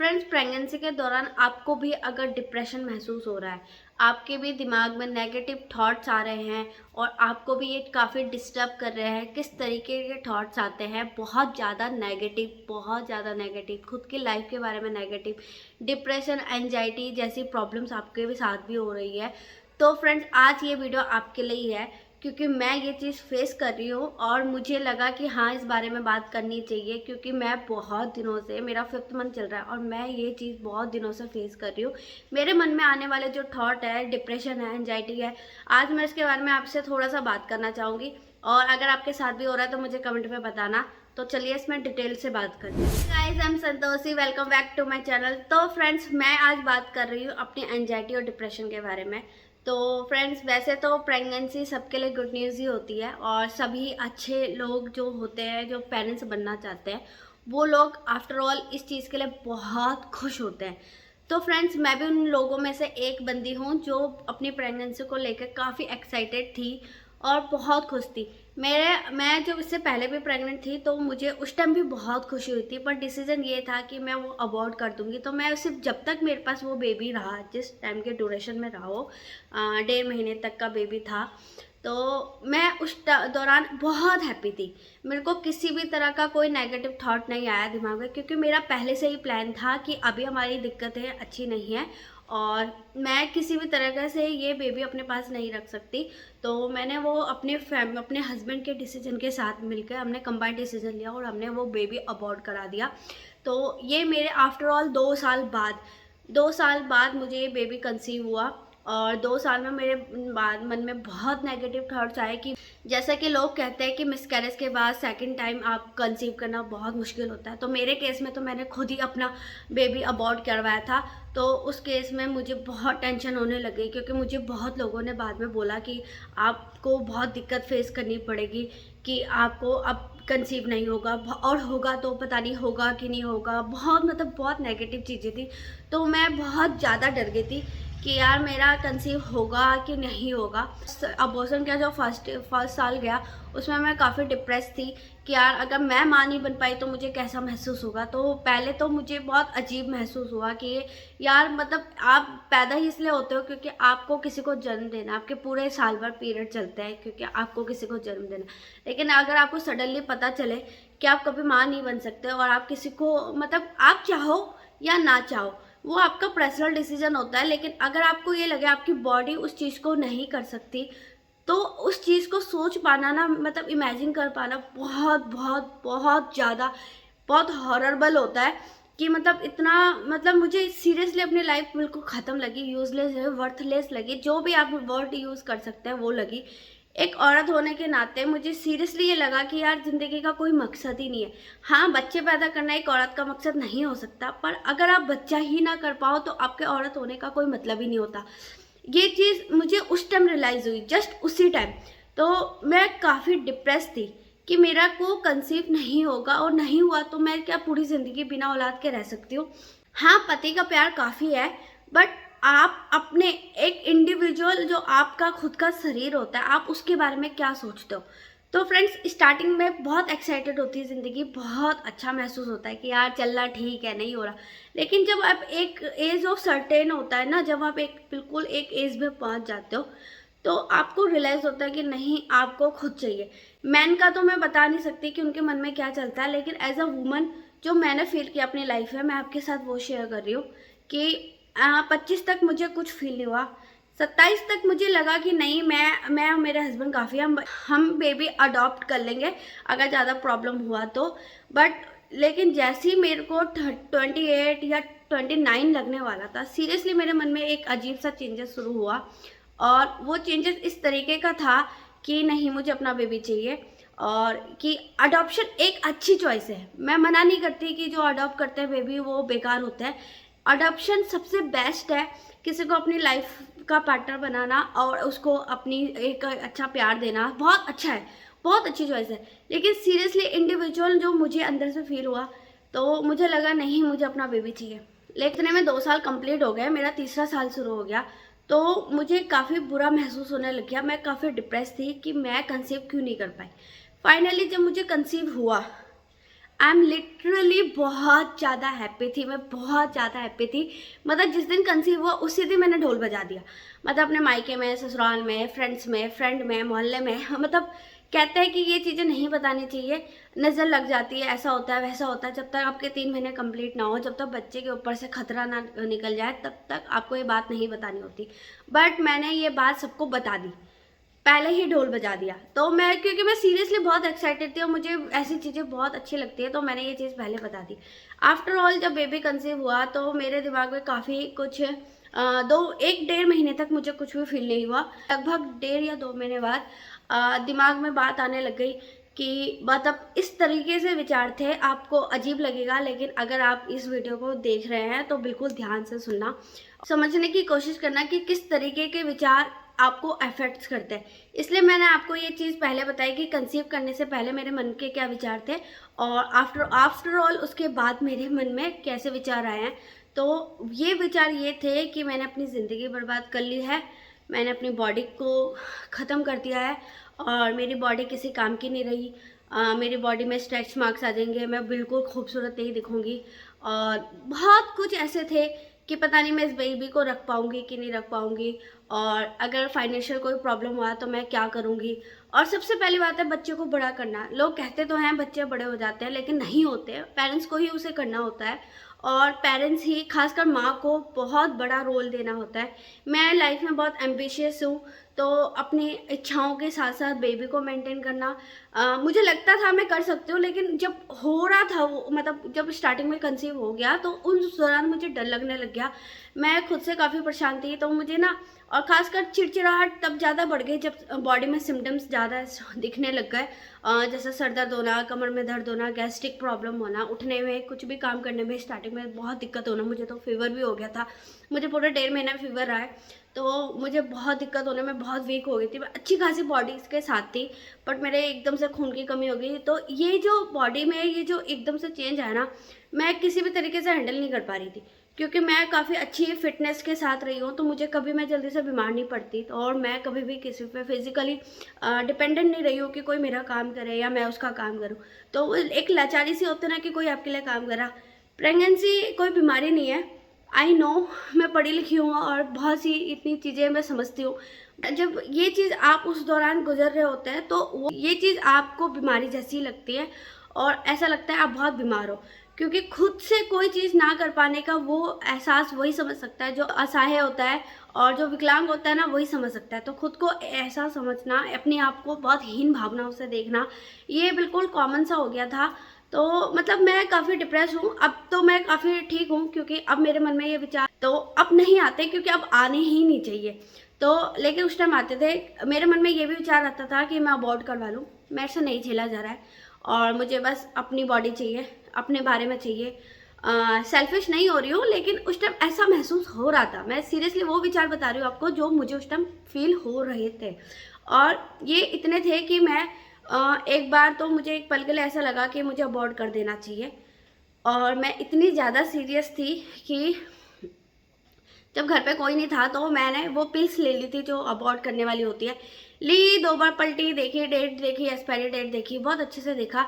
Friends, pregnancy के दौरान आपको भी अगर डिप्रेशन महसूस हो रहा है, आपके भी दिमाग में नेगेटिव थॉट्स आ रहे हैं और आपको भी ये काफ़ी डिस्टर्ब कर रहे हैं, किस तरीके के थॉट्स आते हैं, बहुत ज़्यादा नेगेटिव, खुद की लाइफ के बारे में नेगेटिव, डिप्रेशन, एंजाइटी जैसी प्रॉब्लम्स आपके भी साथ भी हो रही है। तो फ्रेंड्स, आज ये वीडियो आपके लिए ही है, क्योंकि मैं ये चीज़ फेस कर रही हूँ और मुझे लगा कि हाँ, इस बारे में बात करनी चाहिए, क्योंकि मैं बहुत दिनों से, मेरा 5th मंथ चल रहा है और मैं ये चीज़ बहुत दिनों से फेस कर रही हूँ। मेरे मन में आने वाले जो थॉट है, डिप्रेशन है, एंजाइटी है, आज मैं इसके बारे में आपसे थोड़ा सा बात करना चाहूँगी। और अगर आपके साथ भी हो रहा है तो मुझे कमेंट में बताना। तो चलिए इसमें डिटेल से बात करते हैं। Guys, I am Santoshi, welcome back to my channel. तो फ्रेंड्स, मैं आज बात कर रही हूँ अपनी एंजाइटी और डिप्रेशन के बारे में। तो फ्रेंड्स, वैसे तो प्रेगनेंसी सबके लिए गुड न्यूज़ ही होती है और सभी अच्छे लोग जो होते हैं, जो पेरेंट्स बनना चाहते हैं, वो लोग आफ्टर ऑल इस चीज़ के लिए बहुत खुश होते हैं। तो फ्रेंड्स, मैं भी उन लोगों में से एक बंदी हूँ जो अपनी प्रेगनेंसी को लेकर काफ़ी एक्साइटेड थी और बहुत खुश थी। मैं जब इससे पहले भी प्रेग्नेंट थी तो मुझे उस टाइम भी बहुत खुशी हुई थी, पर डिसीजन ये था कि मैं वो अबॉर्ट कर दूंगी। तो मैं सिर्फ जब तक मेरे पास वो बेबी रहा, जिस टाइम के ड्यूरेशन में रहा हो, 1.5 महीने तक का बेबी था, तो मैं उस दौरान बहुत हैप्पी थी। मेरे को किसी भी तरह का कोई नेगेटिव थॉट नहीं आया दिमाग में, क्योंकि मेरा पहले से ही प्लान था कि अभी हमारी दिक्कतें अच्छी नहीं है और मैं किसी भी तरह से ये बेबी अपने पास नहीं रख सकती। तो मैंने वो अपने हस्बैंड के डिसीजन के साथ मिलकर हमने कंबाइंड डिसीजन लिया और हमने वो बेबी अबॉर्ट करा दिया। तो ये मेरे आफ्टर ऑल 2 साल बाद मुझे ये बेबी कंसीव हुआ। और 2 साल में मेरे बाद मन में बहुत नेगेटिव थॉट्स आए कि जैसा कि लोग कहते हैं कि मिसकैरेज के बाद सेकंड टाइम आप कंसीव करना बहुत मुश्किल होता है। तो मेरे केस में तो मैंने खुद ही अपना बेबी अबॉर्ट करवाया था। तो उस केस में मुझे बहुत टेंशन होने लगी, क्योंकि मुझे बहुत लोगों ने बाद में बोला कि आपको बहुत दिक्कत फेस करनी पड़ेगी, कि आपको अब कंसीव नहीं होगा, और होगा तो पता नहीं होगा कि नहीं होगा। बहुत नेगेटिव चीज़ें थी। तो मैं बहुत ज़्यादा डर गई थी कि यार मेरा कंसीव होगा कि नहीं होगा। अबॉर्शन का जो फर्स्ट साल गया, उसमें मैं काफ़ी डिप्रेस थी कि यार अगर मैं माँ नहीं बन पाई तो मुझे कैसा महसूस होगा। तो पहले तो मुझे बहुत अजीब महसूस हुआ कि यार आप पैदा ही इसलिए होते हो क्योंकि आपको किसी को जन्म देना, आपके पूरे साल भर पीरियड चलते हैं क्योंकि आपको किसी को जन्म देना। लेकिन अगर आपको सडनली पता चले कि आप कभी माँ नहीं बन सकते और आप किसी को आप चाहो या ना चाहो, वो आपका पर्सनल डिसीजन होता है। लेकिन अगर आपको ये लगे आपकी बॉडी उस चीज़ को नहीं कर सकती, तो उस चीज़ को सोच पाना ना, इमेजिन कर पाना बहुत बहुत बहुत ज़्यादा बहुत हॉररेबल होता है। कि इतना मुझे सीरियसली अपनी लाइफ बिल्कुल ख़त्म लगी, यूज़लेस है, वर्थलेस लगी, जो भी आप वर्ड यूज़ कर सकते हैं वो लगी। एक औरत होने के नाते मुझे सीरियसली ये लगा कि यार ज़िंदगी का कोई मकसद ही नहीं है। हाँ, बच्चे पैदा करना एक औरत का मकसद नहीं हो सकता, पर अगर आप बच्चा ही ना कर पाओ तो आपके औरत होने का कोई मतलब ही नहीं होता। ये चीज़ मुझे उस टाइम रियलाइज़ हुई, जस्ट उसी टाइम। तो मैं काफ़ी डिप्रेस थी कि मेरा को कंसीव नहीं होगा, और नहीं हुआ तो मैं क्या पूरी ज़िंदगी बिना औलाद के रह सकती हूँ। हाँ, पति का प्यार काफ़ी है, बट आप अपने एक इंडिविजुअल जो आपका खुद का शरीर होता है, आप उसके बारे में क्या सोचते हो। तो फ्रेंड्स, स्टार्टिंग में बहुत एक्साइटेड होती है ज़िंदगी, बहुत अच्छा महसूस होता है कि यार चलना ठीक है, नहीं हो रहा। लेकिन जब आप एक एज ऑफ सर्टेन होता है ना, जब आप बिल्कुल एक एज में पहुंच जाते हो, तो आपको रियलाइज़ होता है कि नहीं, आपको खुद चाहिए। मैन का तो मैं बता नहीं सकती कि उनके मन में क्या चलता है, लेकिन एज अ वुमन जो मैंने फील किया अपनी लाइफ में, मैं आपके साथ वो शेयर कर रही हूँ कि 25 तक मुझे कुछ फील नहीं हुआ। 27 तक मुझे लगा कि नहीं, मैं और मेरे हस्बैंड काफ़ी, हम बेबी अडॉप्ट कर लेंगे अगर ज़्यादा प्रॉब्लम हुआ तो। बट लेकिन जैसे ही मेरे को 28 या 29 लगने वाला था, सीरियसली मेरे मन में एक अजीब सा चेंजेस शुरू हुआ। और वो चेंजेस इस तरीके का था कि नहीं, मुझे अपना बेबी चाहिए, और कि अडॉप्शन एक अच्छी चॉइस है। मैं मना नहीं करती कि जो अडॉप्ट करते हैं बेबी वो बेकार होते हैं। अडॉप्शन सबसे बेस्ट है, किसी को अपनी लाइफ का पार्टनर बनाना और उसको अपनी एक अच्छा प्यार देना बहुत अच्छा है, बहुत अच्छी चॉइस है। लेकिन सीरियसली इंडिविजुअल जो मुझे अंदर से फील हुआ, तो मुझे लगा नहीं, मुझे अपना बेबी चाहिए। लेकिन में 2 साल कंप्लीट हो गए, मेरा तीसरा साल शुरू हो गया, तो मुझे काफ़ी बुरा महसूस होने लग गया। मैं काफ़ी डिप्रेस थी कि मैं कंसीव क्यों नहीं कर पाई। फाइनली जब मुझे कंसीव हुआ, आई एम लिटरली बहुत ज़्यादा हैप्पी थी, मैं बहुत ज़्यादा हैप्पी थी। मतलब जिस दिन कंसीव हुआ उसी दिन मैंने ढोल बजा दिया। मतलब अपने मायके में, ससुराल में, फ्रेंड में, मोहल्ले में मतलब कहते हैं कि ये चीज़ें नहीं बतानी चाहिए, नज़र लग जाती है, ऐसा होता है वैसा होता है। जब तक आपके 3 महीने कंप्लीट ना हो, जब तक बच्चे के ऊपर से खतरा ना निकल जाए, तब तक आपको ये बात नहीं बतानी होती। बट मैंने ये बात सबको बता दी, पहले ही ढोल बजा दिया। तो मैं, क्योंकि मैं सीरियसली बहुत एक्साइटेड थी और मुझे ऐसी चीज़ें बहुत अच्छी लगती है, तो मैंने ये चीज़ पहले बता दी। आफ्टर ऑल जब बेबी कंसीव हुआ तो मेरे दिमाग में काफ़ी कुछ 1 डेढ़ महीने तक मुझे कुछ भी फील नहीं हुआ। लगभग 1.5 या 2 महीने बाद दिमाग में बात आने लग गई कि मतलब इस तरीके से विचार थे। आपको अजीब लगेगा, लेकिन अगर आप इस वीडियो को देख रहे हैं तो बिल्कुल ध्यान से सुनना, समझने की कोशिश करना कि किस तरीके के विचार आपको अफेक्ट्स करते हैं। इसलिए मैंने आपको ये चीज़ पहले बताई कि कंसीव करने से पहले मेरे मन के क्या विचार थे और आफ्टर ऑल उसके बाद मेरे मन में कैसे विचार आए हैं। तो ये विचार ये थे कि मैंने अपनी ज़िंदगी बर्बाद कर ली है, मैंने अपनी बॉडी को ख़त्म कर दिया है और मेरी बॉडी किसी काम की नहीं रही। मेरी बॉडी में स्ट्रेच मार्क्स आ जाएंगे, मैं बिल्कुल खूबसूरत नहीं दिखूँगी और बहुत कुछ ऐसे थे कि पता नहीं मैं इस बेबी को रख पाऊँगी कि नहीं रख पाऊँगी, और अगर फाइनेंशियल कोई प्रॉब्लम हुआ तो मैं क्या करूँगी। और सबसे पहली बात है बच्चे को बड़ा करना। लोग कहते तो हैं बच्चे बड़े हो जाते हैं, लेकिन नहीं होते, पेरेंट्स को ही उसे करना होता है और पेरेंट्स ही, खासकर माँ को बहुत बड़ा रोल देना होता है। मैं लाइफ में बहुत एम्बिशियस हूँ, तो अपनी इच्छाओं के साथ साथ बेबी को मेंटेन करना मुझे लगता था मैं कर सकती हूँ, लेकिन जब हो रहा था वो, मतलब जब स्टार्टिंग में कंसीव हो गया तो उस दौरान मुझे डर लगने लग गया। मैं खुद से काफ़ी परेशान थी, तो मुझे ना, और ख़ासकर चिड़चिड़ाहट तब ज़्यादा बढ़ गई जब बॉडी में सिम्टम्स ज़्यादा दिखने लग गए। जैसे सर दर्द होना, कमर में दर्द होना, गैस्ट्रिक प्रॉब्लम होना, उठने में, कुछ भी काम करने में स्टार्टिंग में बहुत दिक्कत होना। मुझे तो फीवर भी हो गया था, मुझे पूरे 1.5 महीना फीवर रहा है, तो मुझे बहुत दिक्कत होने में बहुत वीक हो गई थी। मैं अच्छी खासी बॉडी के साथ थी, बट मेरे एकदम से खून की कमी हो गई। तो ये जो बॉडी में ये जो एकदम से चेंज आया ना, मैं किसी भी तरीके से हैंडल नहीं कर पा रही थी, क्योंकि मैं काफ़ी अच्छी फिटनेस के साथ रही हूँ, तो मुझे कभी मैं जल्दी से बीमार नहीं पड़ती, तो और मैं कभी भी किसी पे फिज़िकली डिपेंडेंट नहीं रही हूँ कि कोई मेरा काम करे या मैं उसका काम करूँ। तो वो एक लाचारी सी होती है ना कि कोई आपके लिए काम करा। प्रेगनेंसी कोई बीमारी नहीं है, आई नो, मैं पढ़ी लिखी हूँ और बहुत सी इतनी चीज़ें मैं समझती हूँ। जब ये चीज़ आप उस दौरान गुजर रहे होते हैं तो वो ये चीज़ आपको बीमारी जैसी लगती है और ऐसा लगता है आप बहुत बीमार हो, क्योंकि खुद से कोई चीज़ ना कर पाने का वो एहसास वही समझ सकता है जो असहाय होता है, और जो विकलांग होता है ना वही समझ सकता है। तो खुद को ऐसा समझना, अपने आप को बहुत हीन भावनाओं से देखना, ये बिल्कुल कॉमन सा हो गया था। तो मतलब मैं काफ़ी डिप्रेस हूँ, अब तो मैं काफ़ी ठीक हूँ, क्योंकि अब मेरे मन में ये विचार तो अब नहीं आते, क्योंकि अब आने ही नहीं चाहिए। तो लेकिन उस टाइम आते थे। मेरे मन में ये भी विचार आता था कि मैं अबॉर्ट करवा लूँ, मेरे से नहीं झेला जा रहा है और मुझे बस अपनी बॉडी चाहिए, अपने बारे में चाहिए। सेल्फिश नहीं हो रही हूँ, लेकिन उस टाइम ऐसा महसूस हो रहा था। मैं सीरियसली वो विचार बता रही हूँ आपको जो मुझे उस टाइम फील हो रहे थे, और ये इतने थे कि मैं एक बार तो मुझे एक पल के लिए ऐसा लगा कि मुझे अबॉर्ट कर देना चाहिए, और मैं इतनी ज़्यादा सीरियस थी कि जब घर पे कोई नहीं था तो मैंने वो पिल्स ले ली थी जो अबॉर्ट करने वाली होती है। ली, 2 बार पलटी, देखी, डेट देखी, एक्सपायरी डेट देखी, बहुत अच्छे से देखा,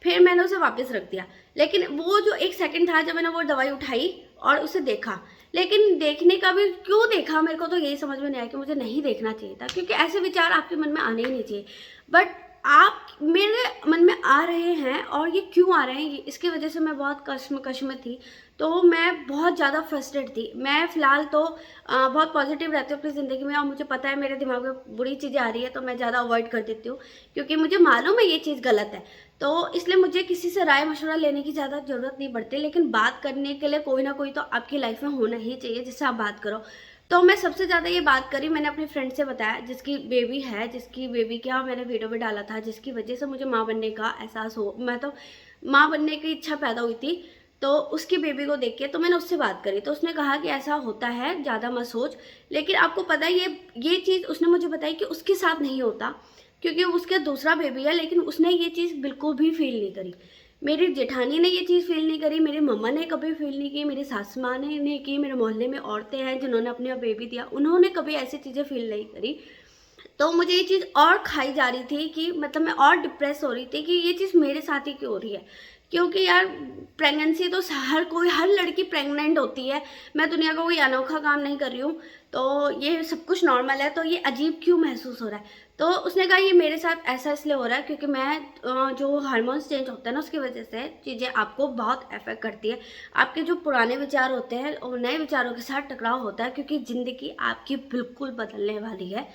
फिर मैंने उसे वापस रख दिया। लेकिन वो जो 1 सेकंड था जब मैंने वो दवाई उठाई और उसे देखा, लेकिन देखने का भी क्यों देखा, मेरे को तो यही समझ में नहीं आया कि मुझे नहीं देखना चाहिए था, क्योंकि ऐसे विचार आपके मन में आने ही नहीं चाहिए। बट आप मेरे मन में आ रहे हैं, और ये क्यों आ रहे हैं, इसकी वजह से मैं बहुत कश्मकश में थी। तो मैं बहुत ज़्यादा फ्रस्ट्रेट थी। मैं फ़िलहाल तो बहुत पॉजिटिव रहती हूँ अपनी ज़िंदगी में, और मुझे पता है मेरे दिमाग में बुरी चीज़ें आ रही है तो मैं ज़्यादा अवॉइड कर देती हूँ, क्योंकि मुझे मालूम है ये चीज़ गलत है। तो इसलिए मुझे किसी से राय मशवरा लेने की ज़्यादा ज़रूरत नहीं पड़ती, लेकिन बात करने के लिए कोई ना कोई तो आपकी लाइफ में होना ही चाहिए जिससे आप बात करो। तो मैं सबसे ज़्यादा ये बात करी, मैंने अपनी फ्रेंड से बताया जिसकी बेबी है, जिसकी बेबी का मैंने वीडियो भी डाला था, जिसकी वजह से मुझे माँ बनने का एहसास हो, मैं तो माँ बनने की इच्छा पैदा हुई थी। तो उसकी बेबी को देख के तो मैंने उससे बात करी, तो उसने कहा कि ऐसा होता है, ज़्यादा मत सोच। लेकिन आपको पता है ये चीज़ उसने मुझे बताई कि उसके साथ नहीं होता, क्योंकि उसका दूसरा बेबी है, लेकिन उसने ये चीज़ बिल्कुल भी फील नहीं करी। मेरी जेठानी ने ये चीज़ फील नहीं करी, मेरी मम्मा ने कभी फील नहीं की, मेरी सासू माँ ने नहीं की, मेरे मोहल्ले में औरतें हैं जिन्होंने अपने बेबी दिया, उन्होंने कभी ऐसी चीज़ें फील नहीं करी। तो मुझे ये चीज़ और खाई जा रही थी कि मतलब मैं और डिप्रेस हो रही थी कि ये चीज़ मेरे साथ ही क्यों हो रही है, क्योंकि यार प्रेगनेंसी तो हर लड़की प्रेग्नेंट होती है, मैं दुनिया का कोई अनोखा काम नहीं कर रही हूँ, तो ये सब कुछ नॉर्मल है, तो ये अजीब क्यों महसूस हो रहा है। तो उसने कहा ये मेरे साथ ऐसा इसलिए हो रहा है क्योंकि मैं जो हार्मोन्स चेंज होते हैं ना उसकी वजह से चीज़ें आपको बहुत अफेक्ट करती है। आपके जो पुराने विचार होते हैं और नए विचारों के साथ टकराव होता है, क्योंकि ज़िंदगी आपकी बिल्कुल बदलने वाली है।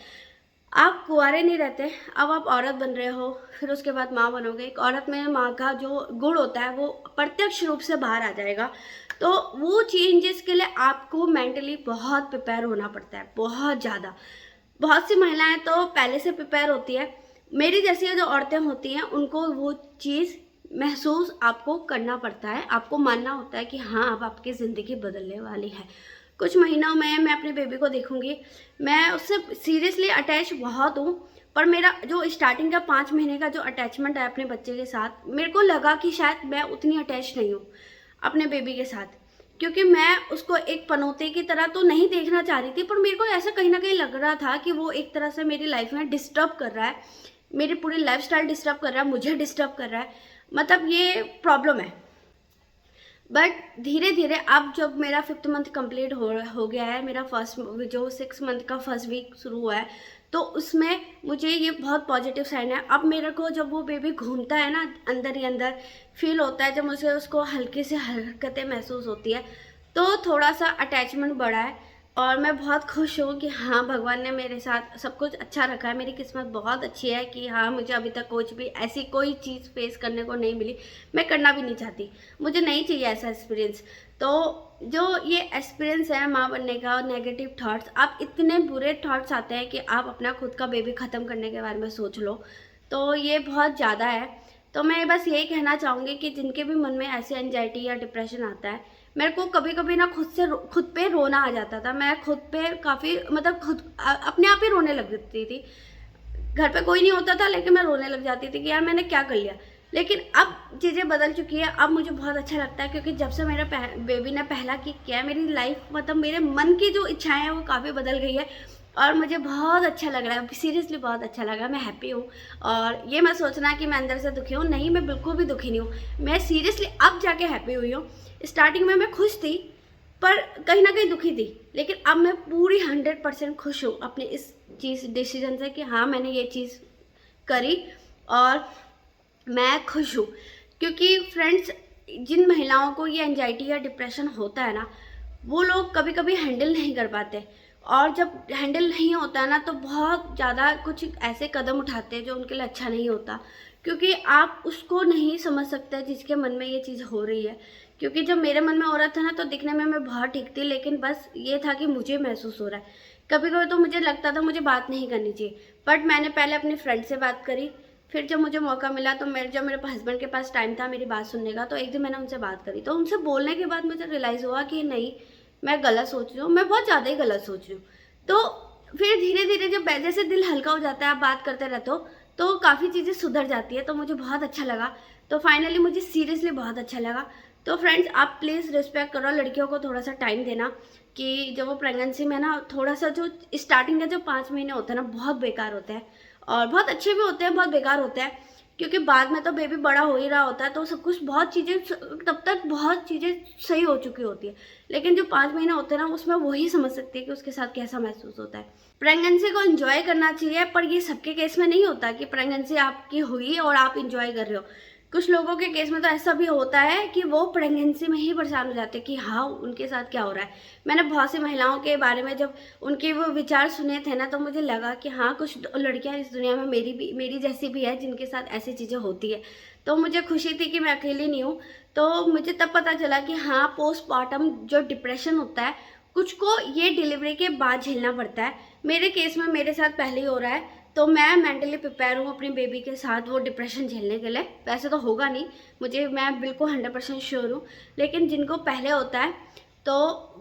आप कुंवारे नहीं रहते, अब आप औरत बन रहे हो, फिर उसके बाद माँ बनोगे। एक औरत में माँ का जो गुण होता है वो प्रत्यक्ष रूप से बाहर आ जाएगा। तो वो चेंजेस के लिए आपको मेंटली बहुत प्रिपेयर होना पड़ता है, बहुत ज़्यादा। बहुत सी महिलाएं तो पहले से प्रिपेयर होती है, मेरी जैसी जो औरतें होती हैं उनको वो चीज़ महसूस आपको करना पड़ता है, आपको मानना होता है कि हाँ अब आपकी ज़िंदगी बदलने वाली है। कुछ महीनों में मैं अपने बेबी को देखूंगी, मैं उससे सीरियसली अटैच बहुत हूँ, पर मेरा जो स्टार्टिंग का 5 महीने का जो अटैचमेंट है अपने बच्चे के साथ, मेरे को लगा कि शायद मैं उतनी अटैच नहीं हूँ अपने बेबी के साथ, क्योंकि मैं उसको एक पनौते की तरह तो नहीं देखना चाह रही थी, पर मेरे को ऐसा कहीं ना कहीं लग रहा था कि वो एक तरह से मेरी लाइफ में डिस्टर्ब कर रहा है, मेरी पूरी लाइफस्टाइल डिस्टर्ब कर रहा है, मुझे डिस्टर्ब कर रहा है, मतलब ये प्रॉब्लम है। बट धीरे धीरे अब जब मेरा 5th मंथ कंप्लीट हो गया है, मेरा फर्स्ट जो 6 मंथ का फर्स्ट वीक शुरू हुआ है, तो उसमें मुझे ये बहुत पॉजिटिव साइन है। अब मेरे को जब वो बेबी घूमता है ना, अंदर ही अंदर फील होता है, जब मुझे उसको हल्की से हरकतें महसूस होती है, तो थोड़ा सा अटैचमेंट बढ़ा है। और मैं बहुत खुश हूँ कि हाँ भगवान ने मेरे साथ सब कुछ अच्छा रखा है, मेरी किस्मत बहुत अच्छी है कि हाँ मुझे अभी तक कुछ भी ऐसी कोई चीज़ फेस करने को नहीं मिली, मैं करना भी नहीं चाहती, मुझे नहीं चाहिए ऐसा एक्सपीरियंस। तो जो ये एक्सपीरियंस है माँ बनने का और नेगेटिव थॉट्स, आप इतने बुरे थॉट्स आते हैं कि आप अपना खुद का बेबी ख़त्म करने के बारे में सोच लो, तो ये बहुत ज़्यादा है। तो मैं बस यही कहना चाहूँगी कि जिनके भी मन में ऐसे एंजाइटी या डिप्रेशन आता है, मेरे को कभी कभी ना खुद पे रोना आ जाता था, मैं खुद पे काफ़ी मतलब अपने आप ही रोने लग जाती थी। घर पे कोई नहीं होता था लेकिन मैं रोने लग जाती थी कि यार मैंने क्या कर लिया। लेकिन अब चीज़ें बदल चुकी है, अब मुझे बहुत अच्छा लगता है, क्योंकि जब से मेरा बेबी ने पहला किक किया है, मेरी लाइफ मतलब मेरे मन की जो इच्छाएं हैं वो काफ़ी बदल गई है, और मुझे बहुत अच्छा लग रहा है, सीरियसली बहुत अच्छा लग रहा है, मैं हैप्पी हूँ। और ये मैं सोचना कि मैं अंदर से दुखी हूँ, नहीं, मैं बिल्कुल भी दुखी नहीं हूँ, मैं सीरियसली अब जाके हैप्पी हुई हूँ। स्टार्टिंग में मैं खुश थी, पर कहीं ना कहीं दुखी थी, लेकिन अब मैं पूरी 100% खुश हूँ अपने इस चीज़ डिसीजन से कि हाँ मैंने ये चीज़ करी और मैं खुश हूँ। क्योंकि फ्रेंड्स, जिन महिलाओं को ये एंजाइटी या डिप्रेशन होता है ना, वो लोग कभी कभी हैंडल नहीं कर पाते, और जब हैंडल नहीं होता है ना तो बहुत ज़्यादा कुछ ऐसे कदम उठाते हैं जो उनके लिए अच्छा नहीं होता, क्योंकि आप उसको नहीं समझ सकते जिसके मन में ये चीज़ हो रही है। क्योंकि जब मेरे मन में हो रहा था ना तो दिखने में मैं बहुत ठीक थी, लेकिन बस ये था कि मुझे महसूस हो रहा है। कभी कभी तो मुझे लगता था मुझे बात नहीं करनी चाहिए, बट मैंने पहले अपनी फ्रेंड से बात करी, फिर जब मुझे मौका मिला तो जब मेरे हस्बैंड के पास टाइम था मेरी बात सुनने का, तो एक दिन मैंने उनसे बात करी, तो उनसे बोलने के बाद मुझे रियलाइज़ हुआ कि नहीं, मैं गलत सोच रही हूँ, मैं बहुत ज़्यादा ही गलत सोच रही हूँ। तो फिर धीरे धीरे जब जैसे दिल हल्का हो जाता है, आप बात करते रहते हो, तो काफ़ी चीज़ें सुधर जाती है, तो मुझे बहुत अच्छा लगा। तो फाइनली मुझे सीरियसली बहुत अच्छा लगा। तो फ्रेंड्स, आप प्लीज़ रिस्पेक्ट करो, लड़कियों को थोड़ा सा टाइम देना, कि जब वो प्रेगनेंसी में ना थोड़ा सा जो स्टार्टिंग का जो 5 महीने होते हैं ना बहुत बेकार होते हैं, और बहुत अच्छे भी होते हैं, बहुत बेकार होते हैं, क्योंकि बाद में तो बेबी बड़ा हो ही रहा होता है, तो सब कुछ बहुत चीज़ें तब तक बहुत चीज़ें सही हो चुकी होती है, लेकिन जो 5 महीने होते हैं ना उसमें वही समझ सकती है कि उसके साथ कैसा महसूस होता है। प्रेगनेंसी को एंजॉय करना चाहिए, पर ये सबके केस में नहीं होता कि प्रेगनेंसी आपकी हुई और आप इंजॉय कर रहे हो। कुछ लोगों के केस में तो ऐसा भी होता है कि वो प्रेगनेंसी में ही परेशान हो जाते हैं कि हाँ उनके साथ क्या हो रहा है। मैंने बहुत सी महिलाओं के बारे में जब उनके वो विचार सुने थे ना, तो मुझे लगा कि हाँ कुछ लड़कियां इस दुनिया में मेरी जैसी भी है जिनके साथ ऐसी चीज़ें होती है। तो मुझे खुशी थी कि मैं अकेली नहीं हूँ। तो मुझे तब पता चला कि हाँ पोस्टमार्टम जो डिप्रेशन होता है कुछ को ये डिलीवरी के बाद झेलना पड़ता है। मेरे केस में मेरे साथ पहले ही हो रहा है, तो मैं मेंटली प्रिपेयर हूँ अपनी बेबी के साथ वो डिप्रेशन झेलने के लिए। वैसे तो होगा नहीं, मैं बिल्कुल 100% श्योर हूँ, लेकिन जिनको पहले होता है तो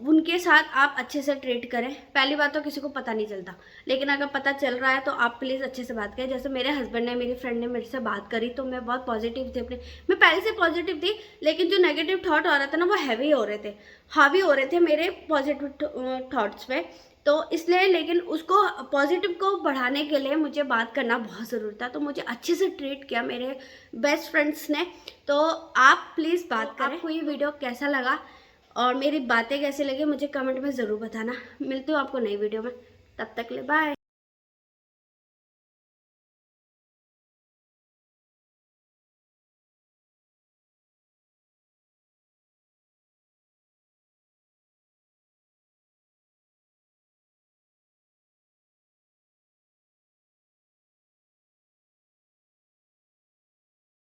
उनके साथ आप अच्छे से ट्रीट करें। पहली बात तो किसी को पता नहीं चलता, लेकिन अगर पता चल रहा है तो आप प्लीज़ अच्छे से बात करें। जैसे मेरे हस्बैंड ने, मेरी फ्रेंड ने मेरे से बात करी तो मैं बहुत पॉजिटिव थी मैं पहले से पॉजिटिव थी, लेकिन जो नेगेटिव थॉट आ रहा था ना वो हावी हो रहे थे मेरे पॉजिटिव थॉट्स पे। तो इसलिए, लेकिन उसको पॉजिटिव को बढ़ाने के लिए मुझे बात करना बहुत ज़रूरी था, तो मुझे अच्छे से ट्रीट किया मेरे बेस्ट फ्रेंड्स ने। तो आप प्लीज़ बात करें। आपको ये वीडियो कैसा लगा और मेरी बातें कैसी लगी मुझे कमेंट में ज़रूर बताना। मिलती हूँ आपको नई वीडियो में, तब तक के लिए बाय।